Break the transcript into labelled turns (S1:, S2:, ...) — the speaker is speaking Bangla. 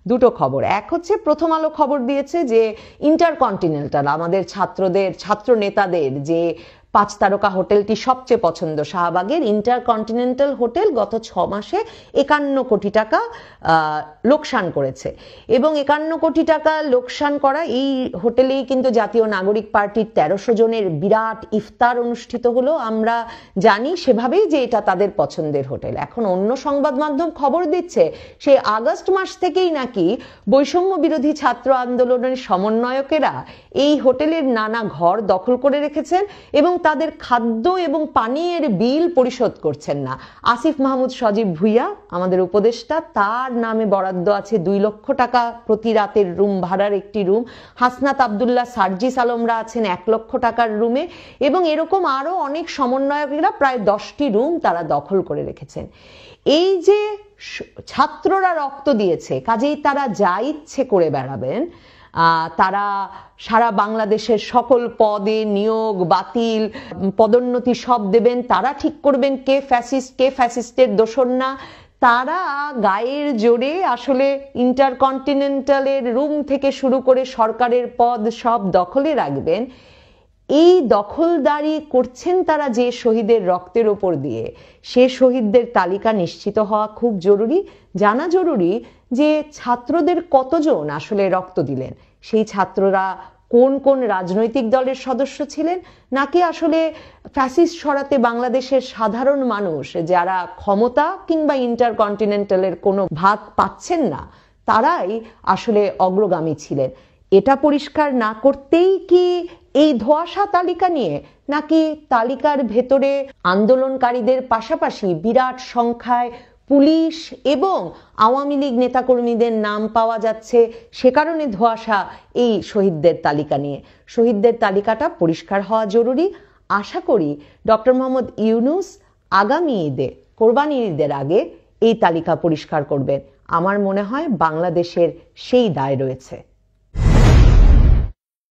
S1: দুটো খবর। এক হচ্ছে প্রথম আলো খবর দিয়েছে যে ইন্টারকন্টিনেন্টাল, আমাদের ছাত্র নেতাদের যে 5 তারকা হোটেলটি সবচেয়ে পছন্দ, শাহবাগের ইন্টারকন্টিনেন্টাল হোটেল গত 6 মাসে 51 কোটি টাকা লোকসান করেছে। এবং 51 কোটি টাকা লোকসান করা এই হোটেলেই কিন্তু জাতীয় নাগরিক পার্টির 1300 জনের বিরাট ইফতার অনুষ্ঠিত হলো। আমরা জানি সেভাবেই যে এটা তাদের পছন্দের হোটেল। এখন অন্য সংবাদ মাধ্যম খবর দিচ্ছে সেই আগস্ট মাস থেকেই নাকি বৈষম্য বিরোধী ছাত্র আন্দোলনের সমন্বয়কেরা এই হোটেলের নানা ঘর দখল করে রেখেছেন এবং তাদের খাদ্য এবং পানীয়ের বিল পরিশোধ করছেন না। আসিফ মাহমুদ সজীব ভুইয়া আমাদের উপদেষ্টা, তার নামে বরাদ্দ আছে 2 লক্ষ টাকা প্রতি রাতের রুম ভাড়ার একটি রুম। হাসনাত আবদুল্লাহ, সার্জিস আলমরা আছেন 1 লক্ষ টাকার রুমে এবং এরকম আরো অনেক সমন্বয়কেরা প্রায় 10টি রুম তারা দখল করে রেখেছেন। এই যে ছাত্ররা রক্ত দিয়েছে, কাজেই তারা যা ইচ্ছে করে বেড়াবেন, তারা সারা বাংলাদেশের সকল পদে নিয়োগ বাতিল, পদোন্নতি সব দেবেন, তারা ঠিক করবেন কে ফ্যাসিস্ট কে ফ্যাসিস্টের দোসর না। তারা গায়ের জোরে আসলে ইন্টারকন্টিনেন্টালের রুম থেকে শুরু করে সরকারের পদ সব দখলে রাখবেন। এই দখলদারি করছেন তারা যে শহীদের রক্তের ওপর দিয়ে, সে শহীদদের তালিকা নিশ্চিত হওয়া খুব জরুরি। জানা জরুরি যে ছাত্রদের কতজন আসলে রক্ত দিলেন, সেই ছাত্ররা কোন কোন রাজনৈতিক দলের সদস্য ছিলেন, নাকি আসলে ফ্যাসিস্ট সরাতে বাংলাদেশের সাধারণ মানুষ যারা ক্ষমতা কিংবা ইন্টারকন্টিনেন্টালের কোনো ভাগ পাচ্ছেন না তারাই আসলে অগ্রগামী ছিলেন। এটা পরিষ্কার না করতেই কি এই ধোঁয়াশা তালিকা নিয়ে, নাকি তালিকার ভেতরে আন্দোলনকারীদের পাশাপাশি বিরাট সংখ্যায় পুলিশ এবং আওয়ামী লীগ নেতাকর্মীদের নাম পাওয়া যাচ্ছে, সে কারণে ধোঁয়াশা এই শহীদদের তালিকা নিয়ে? শহীদদের তালিকাটা পরিষ্কার হওয়া জরুরি। আশা করি ডক্টর মোহাম্মদ ইউনূস আগামী ঈদে, কোরবানি ঈদের আগে এই তালিকা পরিষ্কার করবেন। আমার মনে হয় বাংলাদেশের সেই দায় রয়েছে।